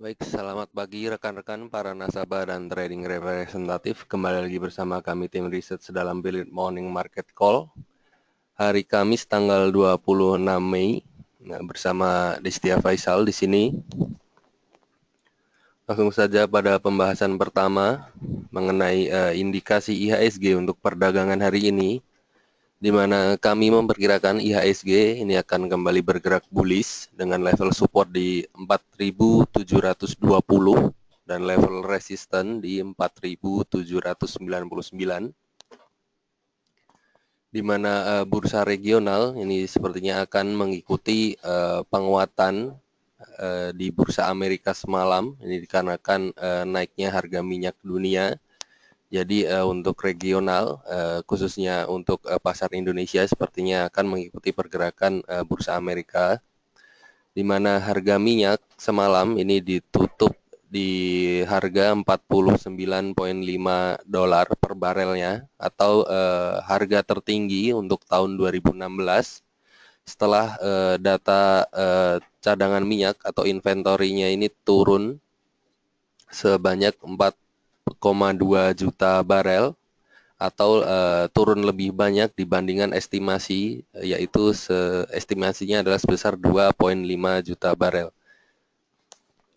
Baik, selamat pagi rekan-rekan para nasabah dan trading representatif. Kembali lagi bersama kami tim research dalam Bill Morning Market Call. Hari Kamis tanggal 26 Mei. Nah, bersama Destia Faisal di sini. Langsung saja pada pembahasan pertama mengenai indikasi IHSG untuk perdagangan hari ini, di mana kami memperkirakan IHSG ini akan kembali bergerak bullish dengan level support di 4.720 dan level resisten di 4.799, di mana bursa regional ini sepertinya akan mengikuti penguatan di bursa Amerika semalam. Ini dikarenakan naiknya harga minyak dunia. Jadi untuk regional, khususnya untuk pasar Indonesia sepertinya akan mengikuti pergerakan bursa Amerika, di mana harga minyak semalam ini ditutup di harga 49,5 dolar per barelnya, atau harga tertinggi untuk tahun 2016 setelah data cadangan minyak atau inventorinya ini turun sebanyak 4,2 juta barel, atau turun lebih banyak dibandingkan estimasi, yaitu estimasinya adalah sebesar 2,5 juta barel.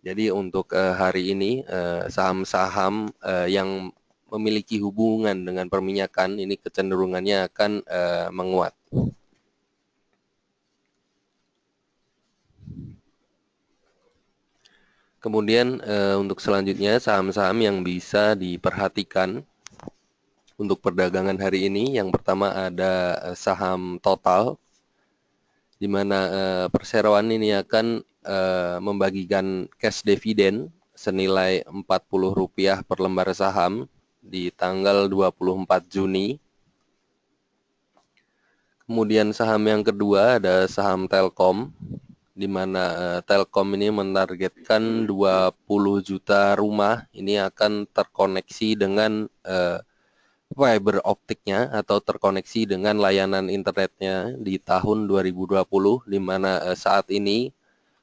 Jadi untuk hari ini saham-saham yang memiliki hubungan dengan perminyakan ini kecenderungannya akan menguat. Kemudian untuk selanjutnya saham-saham yang bisa diperhatikan untuk perdagangan hari ini, yang pertama ada saham Total, di mana perseroan ini akan membagikan cash dividen senilai Rp40 per lembar saham di tanggal 24 Juni. Kemudian saham yang kedua ada saham Telkom, di mana Telkom ini menargetkan 20 juta rumah ini akan terkoneksi dengan fiber optiknya atau terkoneksi dengan layanan internetnya di tahun 2020, di mana saat ini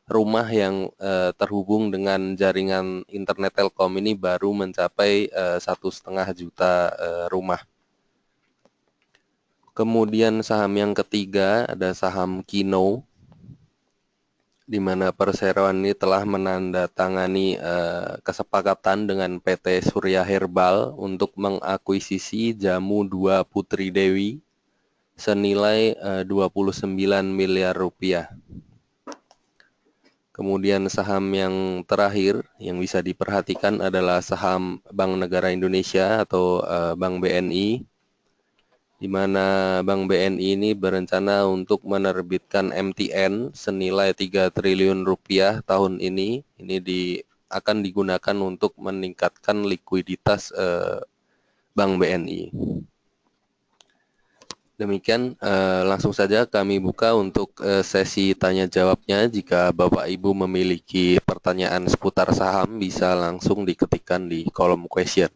rumah yang terhubung dengan jaringan internet Telkom ini baru mencapai 1,5 juta rumah. Kemudian saham yang ketiga ada saham Kino, di mana perseroan ini telah menandatangani kesepakatan dengan PT Surya Herbal untuk mengakuisisi Jamu 2 Putri Dewi senilai 29 miliar rupiah. Kemudian saham yang terakhir yang bisa diperhatikan adalah saham Bank Negara Indonesia atau Bank BNI, di mana Bank BNI ini berencana untuk menerbitkan MTN senilai 3 triliun rupiah tahun ini. Ini akan digunakan untuk meningkatkan likuiditas Bank BNI. Demikian, langsung saja kami buka untuk sesi tanya jawabnya. Jika Bapak Ibu memiliki pertanyaan seputar saham, bisa langsung diketikkan di kolom question.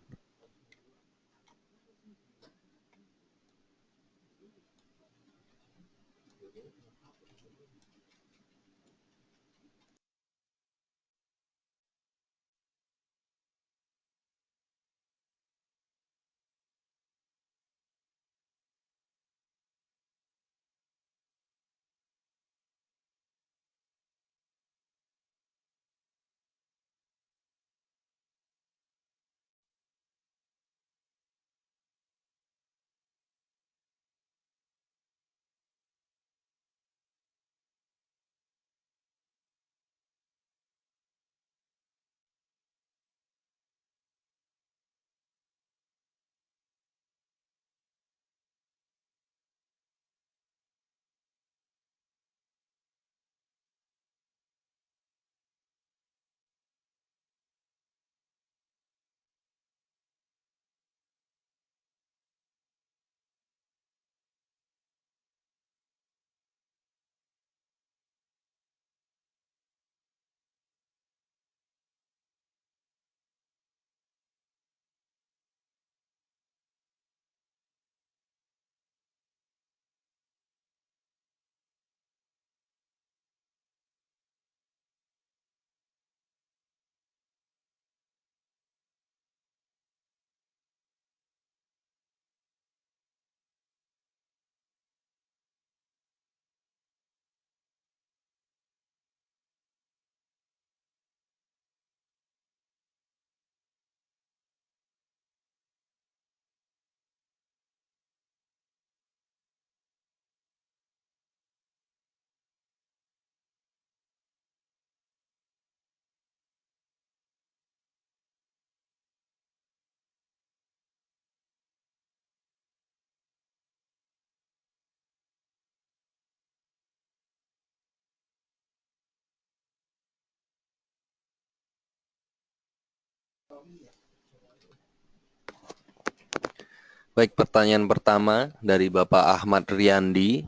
Baik, pertanyaan pertama dari Bapak Ahmad Riyandi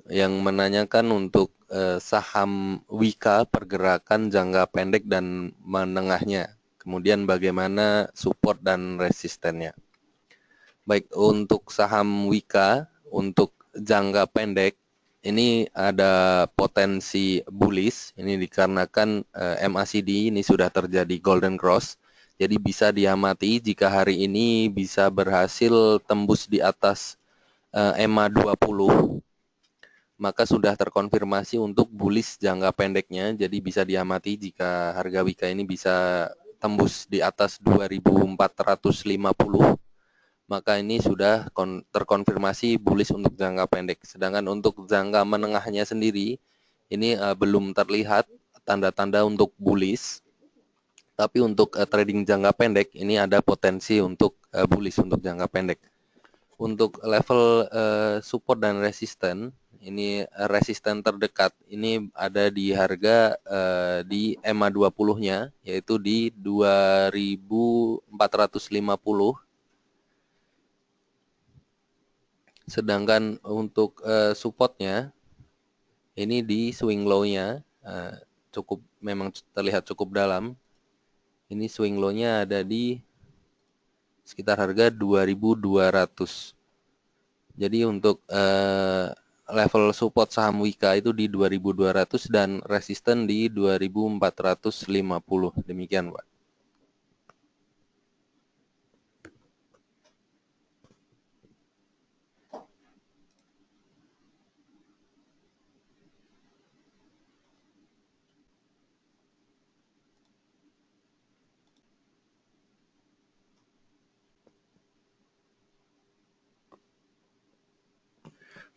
yang menanyakan untuk saham Wika pergerakan jangka pendek dan menengahnya. Kemudian bagaimana support dan resistennya. Baik, untuk saham Wika untuk jangka pendek ini ada potensi bullish. Ini dikarenakan MACD ini sudah terjadi golden cross. Jadi bisa diamati jika hari ini bisa berhasil tembus di atas EMA 20, maka sudah terkonfirmasi untuk bullish jangka pendeknya. Jadi bisa diamati jika harga Wika ini bisa tembus di atas 2450, maka ini sudah terkonfirmasi bullish untuk jangka pendek. Sedangkan untuk jangka menengahnya sendiri, ini belum terlihat tanda-tanda untuk bullish. Tapi untuk trading jangka pendek, ini ada potensi untuk bullish untuk jangka pendek. Untuk level support dan resisten, ini resisten terdekat, ini ada di harga di EMA 20-nya, yaitu di 2450. Sedangkan untuk supportnya, ini di swing low-nya memang terlihat cukup dalam. Ini swing low-nya ada di sekitar harga 2200. Jadi untuk level support saham Wika itu di 2200 dan resisten di 2450. Demikian, Pak.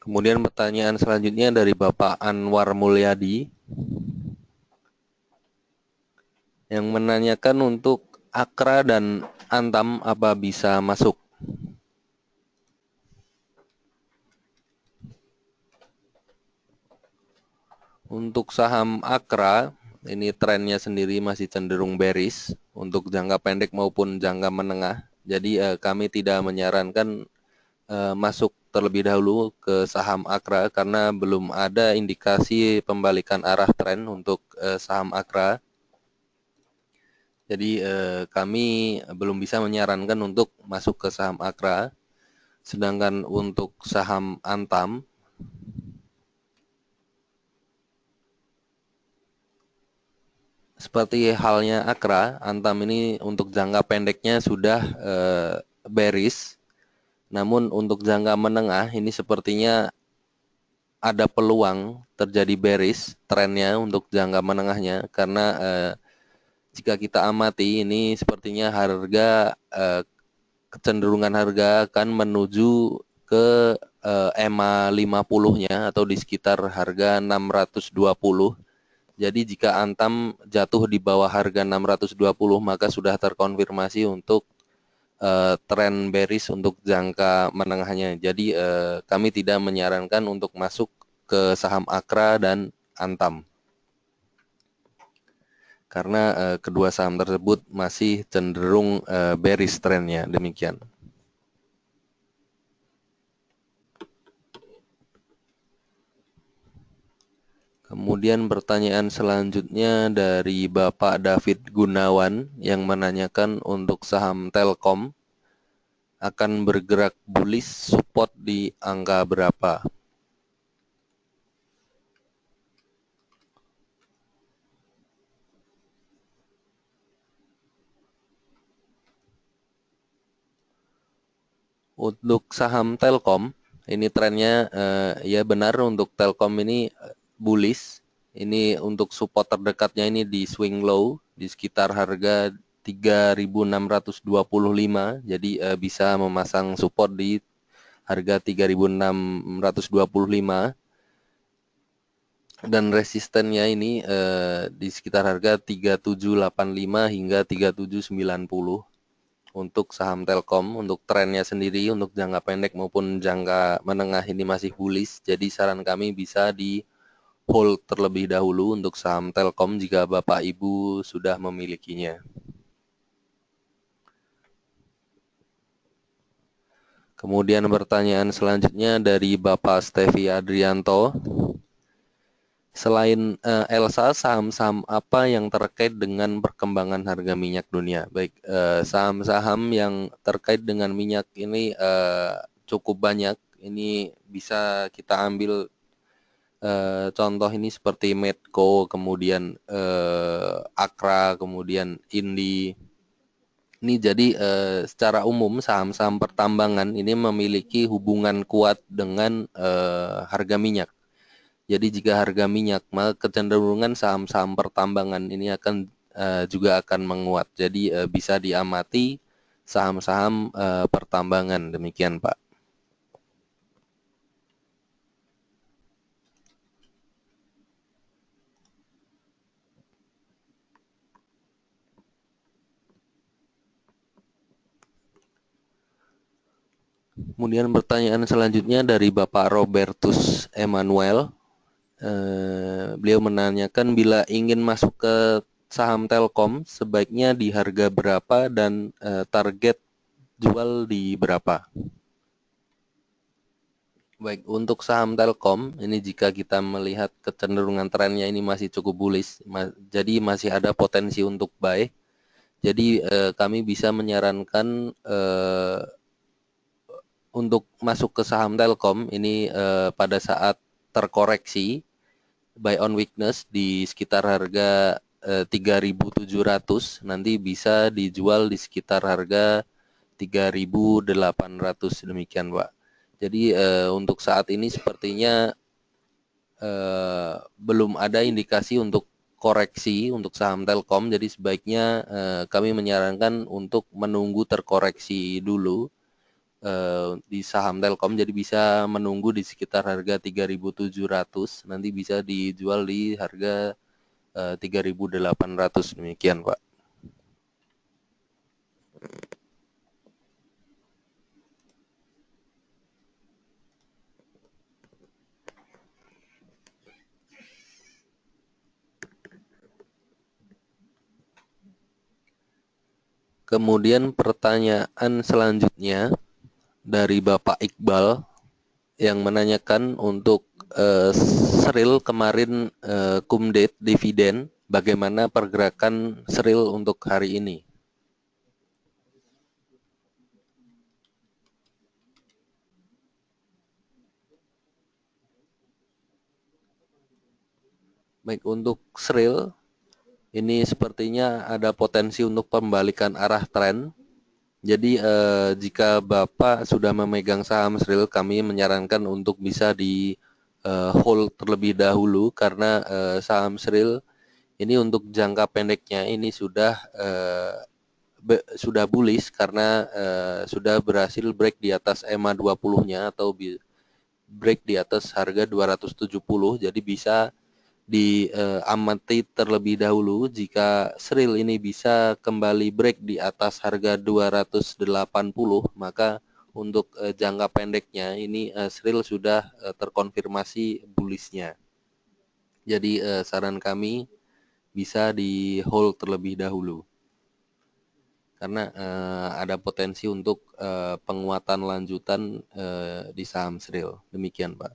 Kemudian pertanyaan selanjutnya dari Bapak Anwar Mulyadi yang menanyakan untuk Akra dan Antam apa bisa masuk. Untuk saham Akra, ini trennya sendiri masih cenderung bearish untuk jangka pendek maupun jangka menengah. Jadi kami tidak menyarankan masuk terlebih dahulu ke saham Akra karena belum ada indikasi pembalikan arah tren untuk saham Akra. Jadi kami belum bisa menyarankan untuk masuk ke saham Akra. Sedangkan untuk saham Antam, seperti halnya Akra, Antam ini untuk jangka pendeknya sudah bearish. Namun untuk jangka menengah ini sepertinya ada peluang terjadi bearish trennya untuk jangka menengahnya karena jika kita amati ini sepertinya harga kecenderungan harga akan menuju ke EMA 50-nya atau di sekitar harga 620. Jadi jika Antam jatuh di bawah harga 620 maka sudah terkonfirmasi untuk tren bearish untuk jangka menengahnya. Jadi kami tidak menyarankan untuk masuk ke saham Akra dan Antam karena kedua saham tersebut masih cenderung bearish trennya. Demikian. Kemudian pertanyaan selanjutnya dari Bapak David Gunawan yang menanyakan untuk saham Telkom akan bergerak bullish support di angka berapa? Untuk saham Telkom, ini trennya ya benar untuk Telkom ini bullish. Ini untuk support terdekatnya ini di swing low di sekitar harga 3.625. Jadi bisa memasang support di harga 3.625 dan resistennya ini di sekitar harga 3785 hingga 3790. Untuk saham Telkom, untuk trennya sendiri untuk jangka pendek maupun jangka menengah ini masih bullish. Jadi saran kami bisa di hold terlebih dahulu untuk saham Telkom jika Bapak Ibu sudah memilikinya. Kemudian pertanyaan selanjutnya dari Bapak Stevi Adrianto. Selain Elsa, saham-saham apa yang terkait dengan perkembangan harga minyak dunia? Baik, saham-saham yang terkait dengan minyak ini cukup banyak. Ini bisa kita ambil contoh ini seperti Medco, kemudian Akra, kemudian Indi. Ini jadi secara umum saham-saham pertambangan ini memiliki hubungan kuat dengan harga minyak. Jadi jika harga minyak, maka kecenderungan saham-saham pertambangan ini akan juga akan menguat. Jadi bisa diamati saham-saham pertambangan. Demikian, Pak. Kemudian pertanyaan selanjutnya dari Bapak Robertus Emmanuel. Beliau menanyakan bila ingin masuk ke saham Telkom sebaiknya di harga berapa dan target jual di berapa. Baik, untuk saham Telkom ini jika kita melihat kecenderungan trennya ini masih cukup bullish, jadi masih ada potensi untuk buy. Jadi kami bisa menyarankan untuk masuk ke saham Telkom ini pada saat terkoreksi buy on weakness di sekitar harga 3.700, nanti bisa dijual di sekitar harga 3.800, demikian, Pak. Jadi untuk saat ini sepertinya belum ada indikasi untuk koreksi untuk saham Telkom, jadi sebaiknya kami menyarankan untuk menunggu terkoreksi dulu di saham Telkom, jadi bisa menunggu di sekitar harga 3.700, nanti bisa dijual di harga 3.800, demikian, Pak. Kemudian pertanyaan selanjutnya dari Bapak Iqbal yang menanyakan untuk Sril kemarin kumdet dividen, bagaimana pergerakan Sril untuk hari ini? Baik, untuk Sril ini sepertinya ada potensi untuk pembalikan arah tren. Jadi jika Bapak sudah memegang saham Sril, kami menyarankan untuk bisa di hold terlebih dahulu karena saham Sril ini untuk jangka pendeknya ini sudah bullish karena sudah berhasil break di atas EMA 20-nya atau break di atas harga 270. Jadi bisa diamati terlebih dahulu. Jika Sril ini bisa kembali break di atas harga 280, maka untuk jangka pendeknya ini Sril sudah terkonfirmasi bullishnya. Jadi saran kami bisa di hold terlebih dahulu karena ada potensi untuk penguatan lanjutan di saham Sril. Demikian, Pak.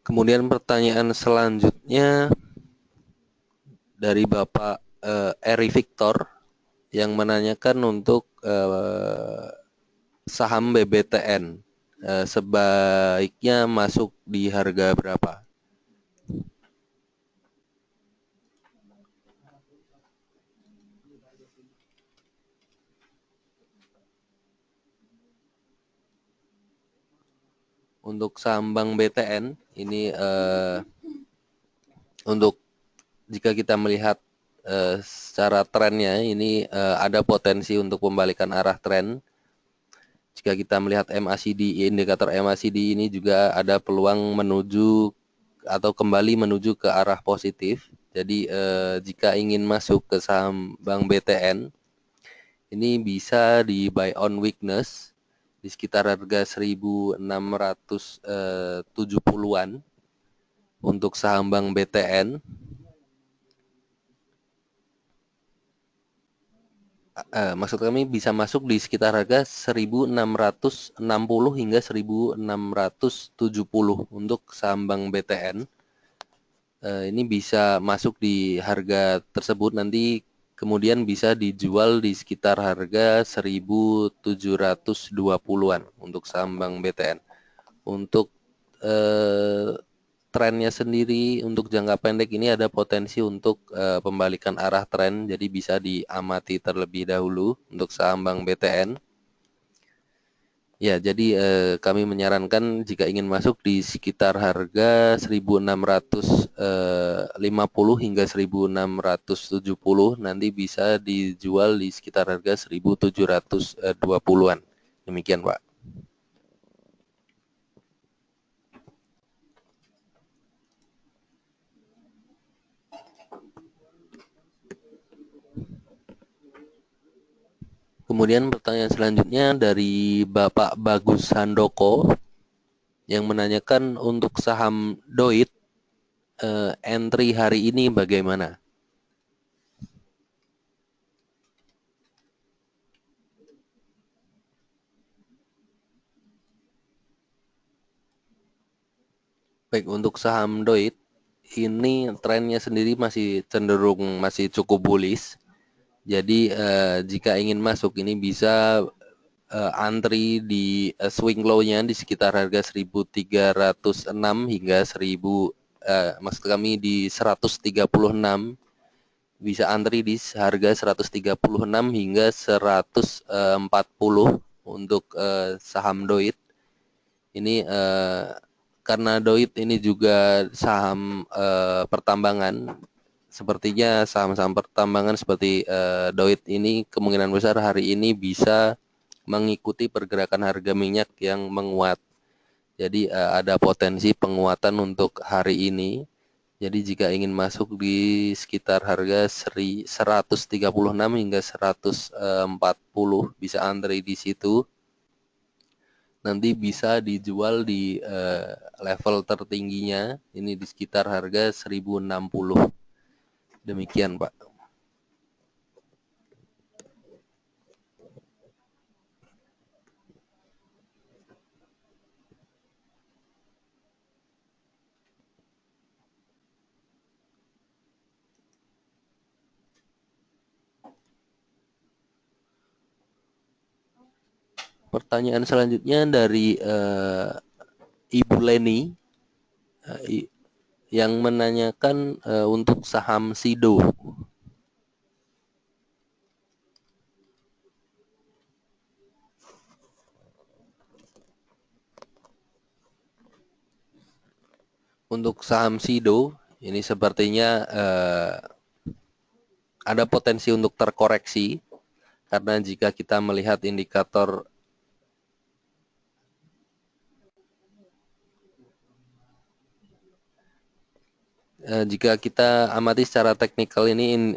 Kemudian pertanyaan selanjutnya dari Bapak Eri Victor yang menanyakan untuk saham BBTN sebaiknya masuk di harga berapa? Untuk saham Bank BTN ini untuk jika kita melihat secara trennya ini ada potensi untuk pembalikan arah tren. Jika kita melihat MACD, indikator MACD ini juga ada peluang menuju atau kembali menuju ke arah positif. Jadi jika ingin masuk ke saham Bank BTN, ini bisa di buy on weakness di sekitar harga 1670-an untuk saham Bank BTN. Maksud kami bisa masuk di sekitar harga 1660 hingga 1670 untuk saham Bank BTN. Ini bisa masuk di harga tersebut, nanti kemudian bisa dijual di sekitar harga 1720-an untuk saham Bank BTN. Untuk trennya sendiri untuk jangka pendek ini ada potensi untuk pembalikan arah tren, jadi bisa diamati terlebih dahulu untuk saham Bank BTN. Ya, jadi kami menyarankan jika ingin masuk di sekitar harga 1650 hingga 1670, nanti bisa dijual di sekitar harga 1720-an. Demikian, Pak. Kemudian pertanyaan selanjutnya dari Bapak Bagus Handoko yang menanyakan untuk saham Doit, entry hari ini bagaimana? Baik, untuk saham Doit ini trennya sendiri masih cenderung masih cukup bullish. Jadi jika ingin masuk ini bisa antri di swing low-nya di sekitar harga 1306 hingga 1000, maksud kami di 136, bisa antri di harga 136 hingga 140 untuk saham Doit. Ini karena Doit ini juga saham pertambangan, sepertinya saham-saham pertambangan seperti Doit ini kemungkinan besar hari ini bisa mengikuti pergerakan harga minyak yang menguat. Jadi ada potensi penguatan untuk hari ini. Jadi jika ingin masuk di sekitar harga 136 hingga 140 bisa antri di situ. Nanti bisa dijual di level tertingginya ini di sekitar harga 1060. Demikian, Pak. Pertanyaan selanjutnya dari Ibu Leni yang menanyakan untuk saham Sido. Untuk saham Sido ini sepertinya ada potensi untuk terkoreksi karena jika kita melihat indikator jika kita amati secara teknikal ini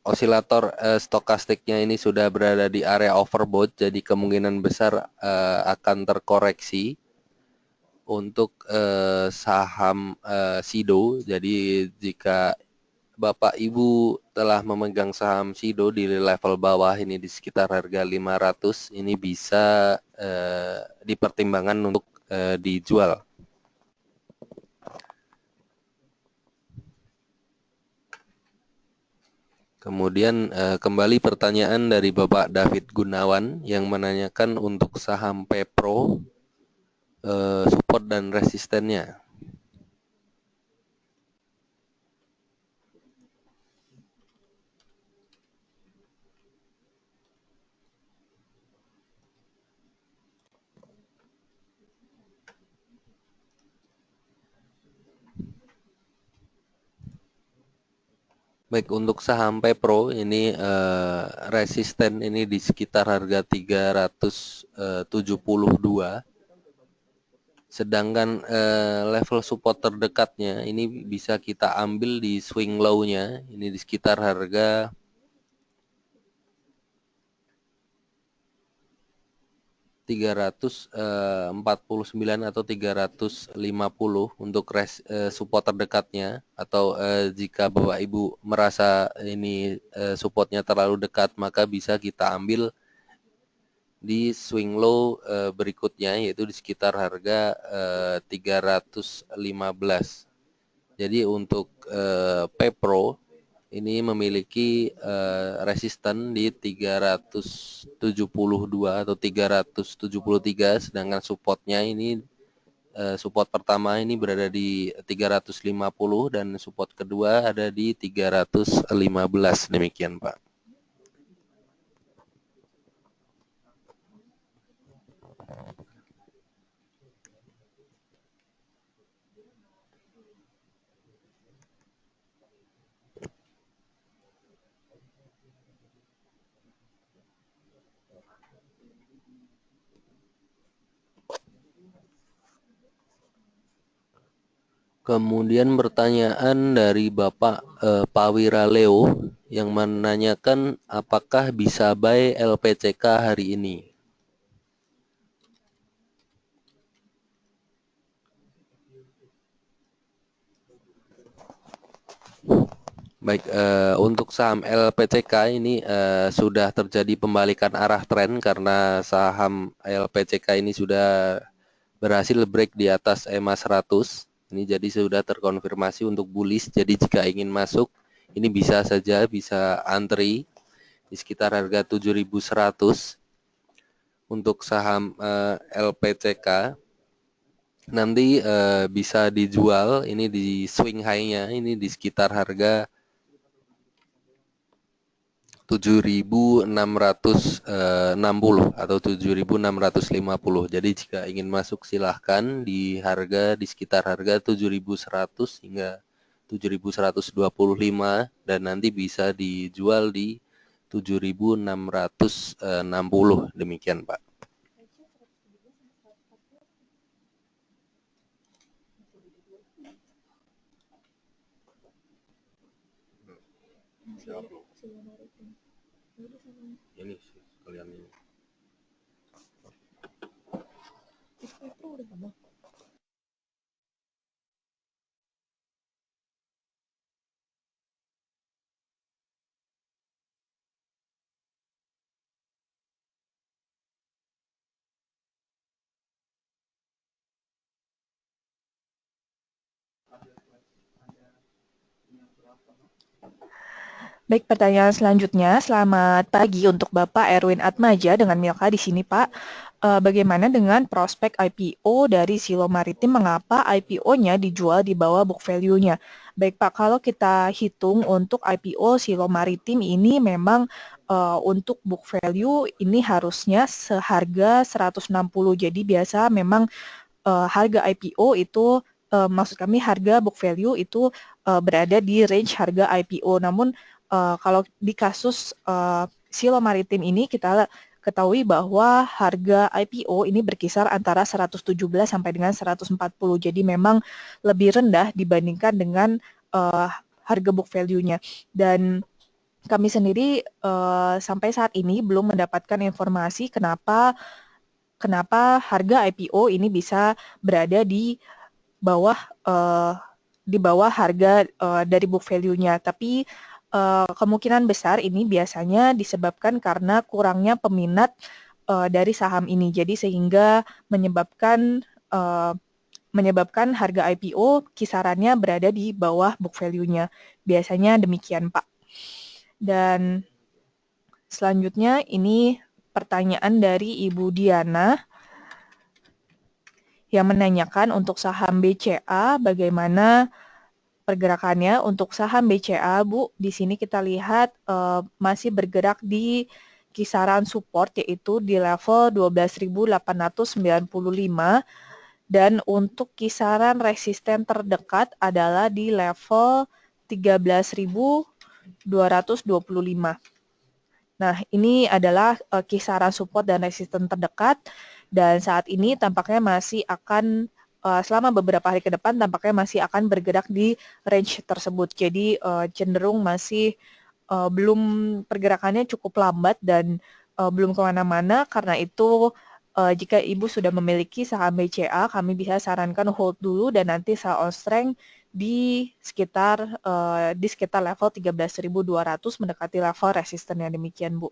osilator stokastiknya ini sudah berada di area overbought, jadi kemungkinan besar akan terkoreksi untuk saham Sido. Jadi jika Bapak Ibu telah memegang saham Sido di level bawah ini di sekitar harga 500, ini bisa dipertimbangkan untuk dijual. Kemudian kembali pertanyaan dari Bapak David Gunawan yang menanyakan untuk saham Pepro, support dan resistennya. Baik, untuk saham Pepro ini resisten ini di sekitar harga 372. Sedangkan level support terdekatnya ini bisa kita ambil di swing low-nya ini di sekitar harga 349 atau 350 untuk support terdekatnya, atau jika Bapak Ibu merasa ini supportnya terlalu dekat, maka bisa kita ambil di swing low berikutnya, yaitu di sekitar harga 315. Jadi untuk Pepro ini memiliki resisten di 372 atau 373, sedangkan supportnya ini support pertama ini berada di 350 dan support kedua ada di 315. Demikian, Pak. Kemudian pertanyaan dari Bapak Pawira Leo yang menanyakan apakah bisa buy LPCK hari ini. Baik, untuk saham LPCK ini sudah terjadi pembalikan arah tren karena saham LPCK ini sudah berhasil break di atas EMA 100. Ini jadi sudah terkonfirmasi untuk bullish. Jadi jika ingin masuk, ini bisa antri di sekitar harga 7.100 untuk saham LPCK. Nanti bisa dijual ini di swing high-nya ini di sekitar harga 7.660 atau 7.650. Jadi jika ingin masuk silahkan di harga di sekitar harga 7.100 hingga 7.125 dan nanti bisa dijual di 7.660. Demikian, Pak. Ini sekalian ini. Baik, pertanyaan selanjutnya. Selamat pagi untuk Bapak Erwin Atmaja dengan Milka di sini, Pak. Bagaimana dengan prospek IPO dari Silo Maritim? Mengapa IPO-nya dijual di bawah book value-nya? Baik, Pak, kalau kita hitung untuk IPO Silo Maritim ini memang untuk book value ini harusnya seharga 160. Jadi biasa memang harga IPO itu maksud kami harga book value itu berada di range harga IPO. Namun kalau di kasus Silo Maritim ini kita ketahui bahwa harga IPO ini berkisar antara 117 sampai dengan 140. Jadi memang lebih rendah dibandingkan dengan harga book value-nya. Dan kami sendiri sampai saat ini belum mendapatkan informasi kenapa harga IPO ini bisa berada di bawah harga dari book value-nya. Tapi kemungkinan besar ini biasanya disebabkan karena kurangnya peminat dari saham ini. Jadi sehingga menyebabkan harga IPO kisarannya berada di bawah book value-nya. Biasanya demikian, Pak. Dan selanjutnya ini pertanyaan dari Ibu Diana yang menanyakan untuk saham BCA bagaimana pergerakannya. Untuk saham BCA, Bu, di sini kita lihat masih bergerak di kisaran support yaitu di level 12.895 dan untuk kisaran resisten terdekat adalah di level 13.200 225. Nah, ini adalah kisaran support dan resisten terdekat, dan saat ini tampaknya masih akan selama beberapa hari ke depan tampaknya masih akan bergerak di range tersebut. Jadi cenderung masih belum, pergerakannya cukup lambat dan belum kemana-mana. Karena itu jika Ibu sudah memiliki saham BCA, kami bisa sarankan hold dulu dan nanti sell on strength di sekitar level 13.200 mendekati level resisten yang demikian, Bu.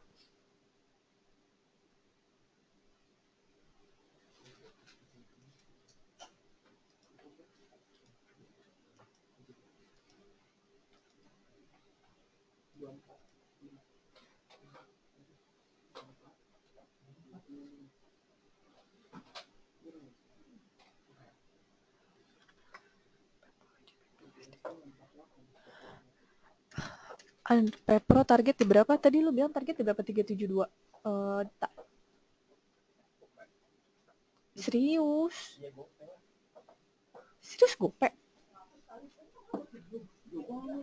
Pepro target di berapa? Tadi lu bilang target di berapa? 372. Serius? Serius gope?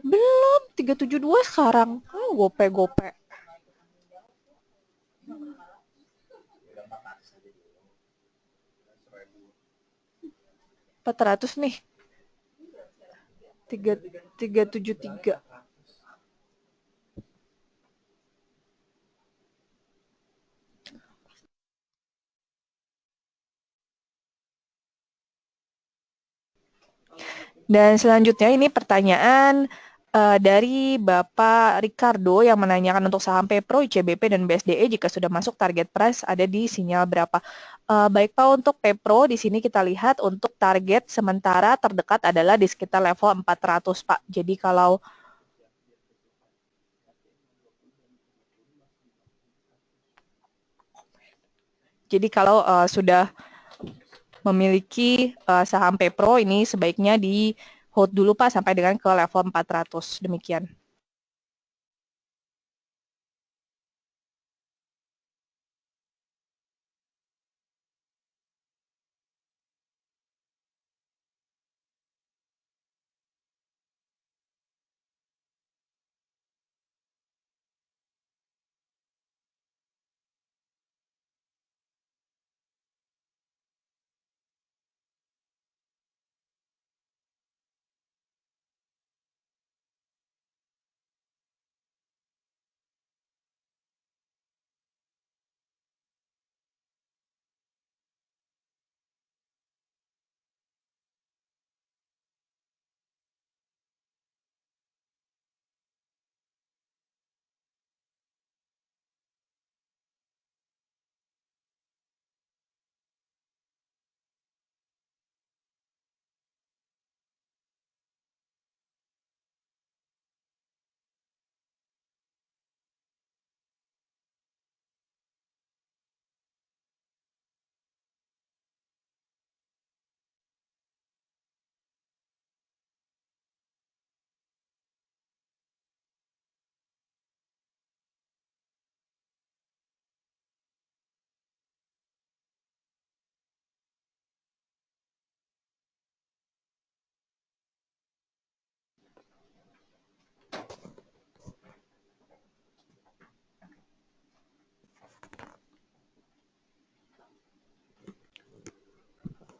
Belum, 372 sekarang. Gope. 400 nih. 373. Dan selanjutnya ini pertanyaan dari Bapak Ricardo yang menanyakan untuk saham Pepro, ICBP, dan BSDE jika sudah masuk target price ada di sinyal berapa. Baik Pak, untuk Pepro di sini kita lihat untuk target sementara terdekat adalah di sekitar level 400 Pak. Jadi kalau sudah memiliki saham Pepro ini sebaiknya di hold dulu Pak sampai dengan ke level 400. Demikian.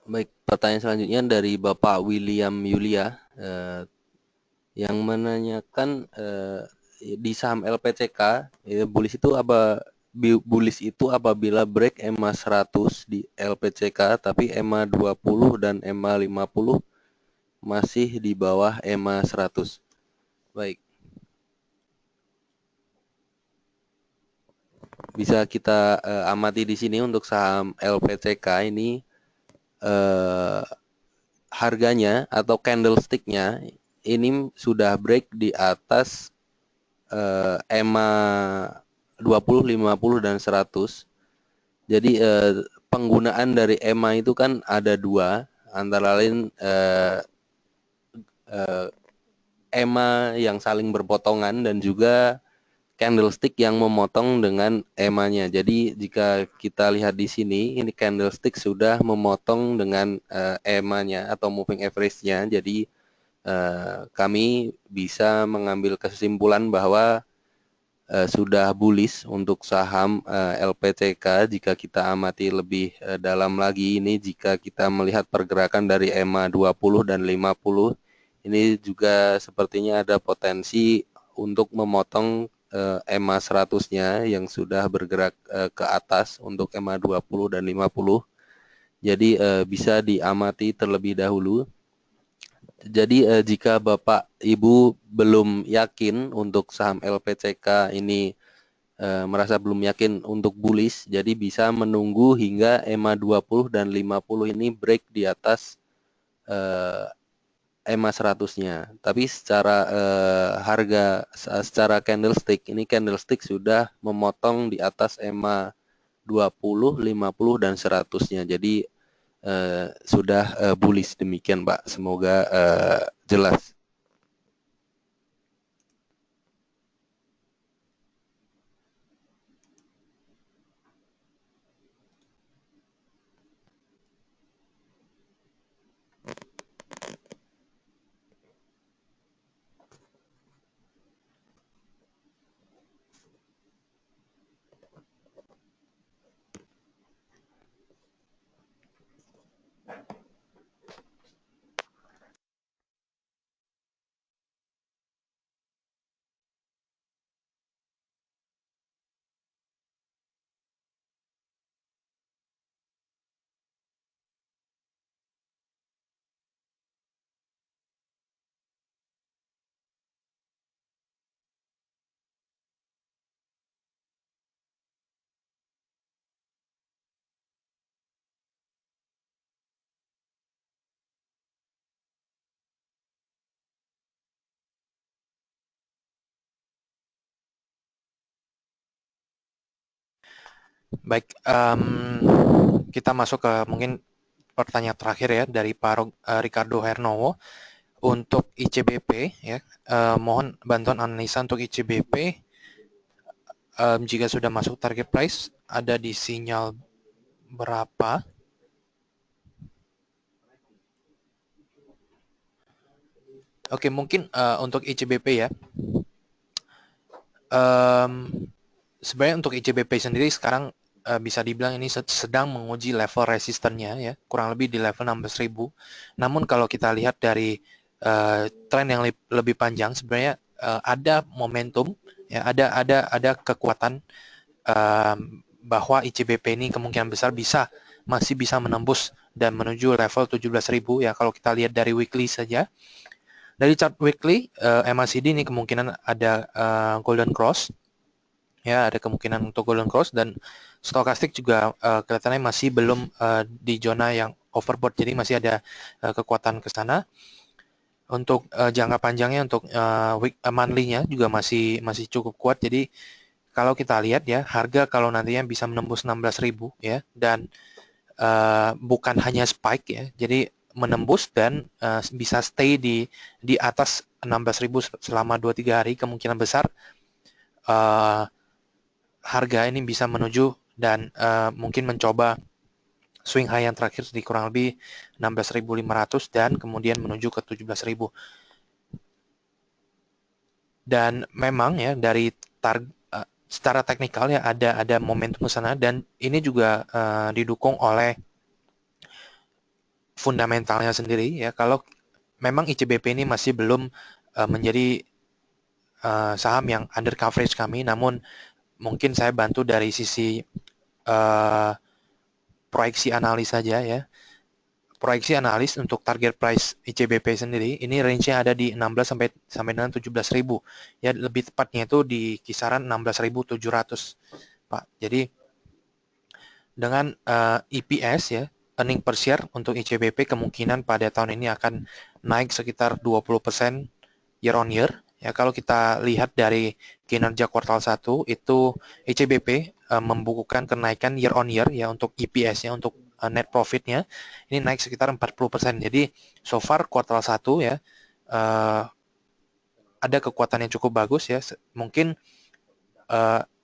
Baik, pertanyaan selanjutnya dari Bapak William Yulia yang menanyakan di saham LPCK bullish itu apabila break EMA 100 di LPCK tapi EMA 20 dan EMA 50 masih di bawah EMA 100. Baik. Bisa kita amati di sini untuk saham LPCK ini harganya atau candlestick-nya ini sudah break di atas EMA 20, 50 dan 100. Jadi penggunaan dari EMA itu kan ada dua, antara lain EMA yang saling berpotongan dan juga candlestick yang memotong dengan EMA-nya. Jadi jika kita lihat di sini, ini candlestick sudah memotong dengan EMA-nya atau moving average-nya. Jadi kami bisa mengambil kesimpulan bahwa sudah bullish untuk saham LPCK jika kita amati lebih dalam lagi ini. Jika kita melihat pergerakan dari EMA 20 dan 50, ini juga sepertinya ada potensi untuk memotong EMA 100-nya yang sudah bergerak ke atas untuk EMA 20 dan 50. Jadi bisa diamati terlebih dahulu. Jadi jika Bapak Ibu belum yakin untuk saham LPCK ini merasa belum yakin untuk bullish, jadi bisa menunggu hingga EMA 20 dan 50 ini break di atas EMA 100-nya. Tapi secara harga, secara candlestick, ini candlestick sudah memotong di atas EMA 20, 50, dan 100-nya. Jadi sudah bullish. Demikian Pak, semoga jelas. Baik, kita masuk ke mungkin pertanyaan terakhir ya dari Pak Ricardo Hernowo untuk ICBP ya. Mohon bantuan analisa untuk ICBP jika sudah masuk target price ada di sinyal berapa? Oke, mungkin untuk ICBP ya. Sebenarnya untuk ICBP sendiri sekarang bisa dibilang ini sedang menguji level resistennya ya, kurang lebih di level 16.000. Namun kalau kita lihat dari tren yang lebih panjang sebenarnya ada momentum ya, ada kekuatan bahwa ICBP ini kemungkinan besar masih bisa menembus dan menuju level 17.000 ya kalau kita lihat dari weekly saja. Dari chart weekly MACD ini kemungkinan ada golden cross. Ya, ada kemungkinan untuk golden cross dan stokastik juga kelihatannya masih belum di zona yang overbought, jadi masih ada kekuatan ke sana. Untuk jangka panjangnya untuk monthly-nya juga masih cukup kuat. Jadi kalau kita lihat ya, harga kalau nantinya bisa menembus 16.000 ya dan bukan hanya spike ya. Jadi menembus dan bisa stay di atas 16.000 selama 2-3 hari, kemungkinan besar harga ini bisa menuju dan mungkin mencoba swing high yang terakhir di kurang lebih 16.500 dan kemudian menuju ke 17.000. Dan memang ya dari secara teknikal ya ada momentum ke sana dan ini juga didukung oleh fundamentalnya sendiri ya. Kalau memang ICBP ini masih belum menjadi saham yang under coverage kami, namun mungkin saya bantu dari sisi proyeksi analis saja ya. Proyeksi analis untuk target price ICBP sendiri ini range-nya ada di 16 sampai dengan 17.000. Ya lebih tepatnya itu di kisaran 16.700, Pak. Jadi dengan EPS ya, earning per share untuk ICBP kemungkinan pada tahun ini akan naik sekitar 20% year on year. Ya, kalau kita lihat dari kinerja kuartal 1 itu ICBP membukukan kenaikan year on year ya untuk EPS-nya, untuk net profit-nya ini naik sekitar 40%. Jadi so far kuartal 1 ya ada kekuatan yang cukup bagus ya. Mungkin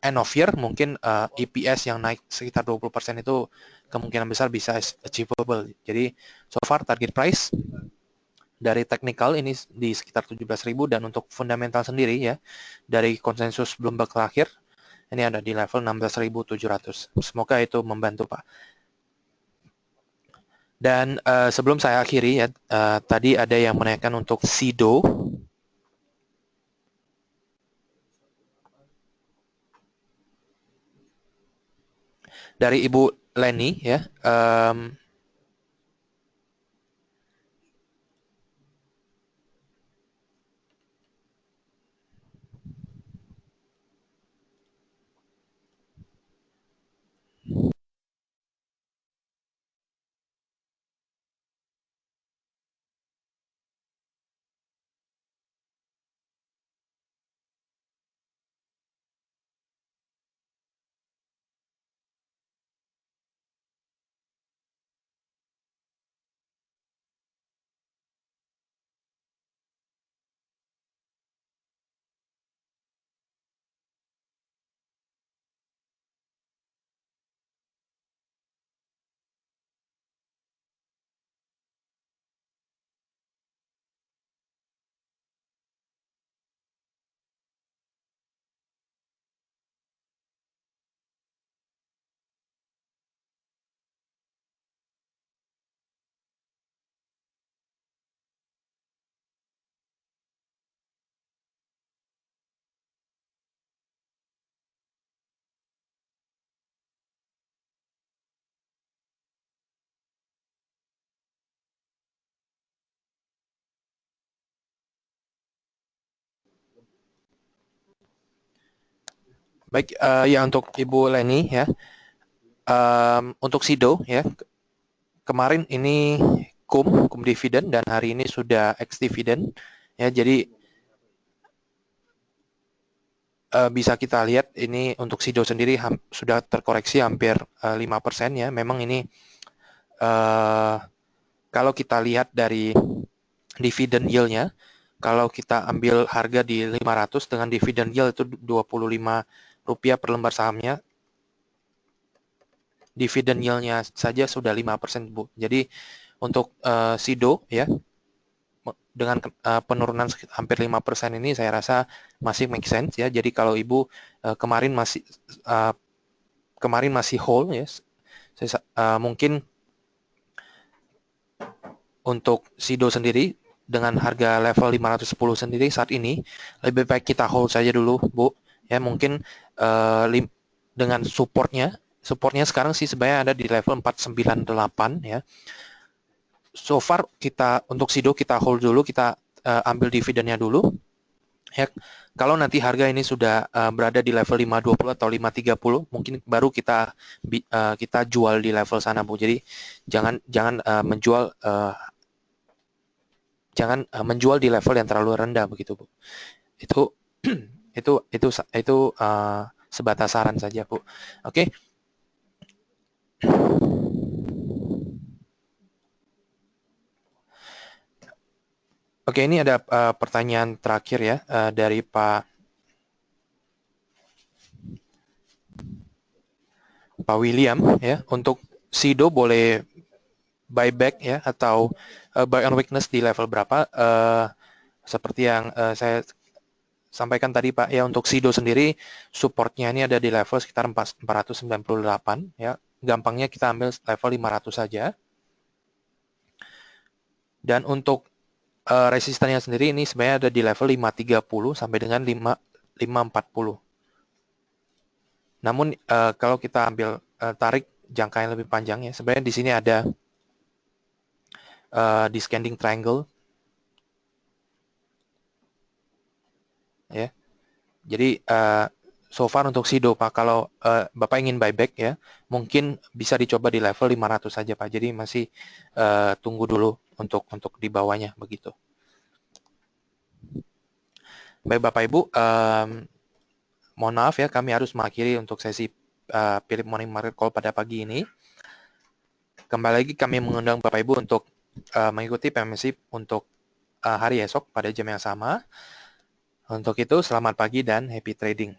end of year mungkin EPS yang naik sekitar 20% itu kemungkinan besar bisa achievable. Jadi so far target price Dari technical ini di sekitar 17.000 dan untuk fundamental sendiri ya dari konsensus Bloomberg terakhir ini ada di level 16.700. Semoga itu membantu Pak. Dan sebelum saya akhiri ya, tadi ada yang menanyakan untuk SIDO. Dari Ibu Leni ya. Baik, ya untuk Ibu Leni ya. Untuk SIDO ya. Kemarin ini cum dividen dan hari ini sudah ex dividen ya. Jadi bisa kita lihat ini untuk SIDO sendiri sudah terkoreksi hampir 5% ya. Memang ini kalau kita lihat dari dividen yield-nya, kalau kita ambil harga di 500 dengan dividen yield itu Rp25 per lembar sahamnya, dividen yield-nya saja sudah 5%, Bu. Jadi untuk SIDO ya, dengan penurunan hampir 5% ini saya rasa masih make sense ya. Jadi kalau Ibu kemarin masih hold ya, mungkin untuk SIDO sendiri dengan harga level 510 sendiri saat ini lebih baik kita hold saja dulu, Bu. Ya mungkin dengan supportnya sekarang sih sebenarnya ada di level 498 ya. So far kita untuk SIDO kita hold dulu, kita ambil dividennya dulu. Ya, kalau nanti harga ini sudah berada di level 520 atau 530, mungkin baru kita jual di level sana, Bu. Jadi jangan menjual di level yang terlalu rendah begitu, Bu. Itu sebatas saran saja, Bu. Oke. Oke, ini ada pertanyaan terakhir ya dari Pak William ya. Untuk SIDO boleh buyback ya atau buy on weakness di level berapa? Seperti yang saya sampaikan tadi Pak ya, untuk SIDO sendiri supportnya ini ada di level sekitar 498 ya. Gampangnya kita ambil level 500 saja. Dan untuk resistannya sendiri ini sebenarnya ada di level 530 sampai dengan 540. Namun kalau kita ambil tarik jangka yang lebih panjang ya, sebenarnya di sini ada descending triangle ya. Jadi so far untuk SIDO Pak, kalau Bapak ingin buyback ya, mungkin bisa dicoba di level 500 saja Pak. Jadi masih tunggu dulu untuk di bawahnya begitu. Baik Bapak Ibu, mohon maaf ya, kami harus mengakhiri untuk sesi Philip Morning Market Call pada pagi ini. Kembali lagi kami mengundang Bapak Ibu untuk mengikuti PMSI untuk hari esok pada jam yang sama. Untuk itu, selamat pagi dan happy trading.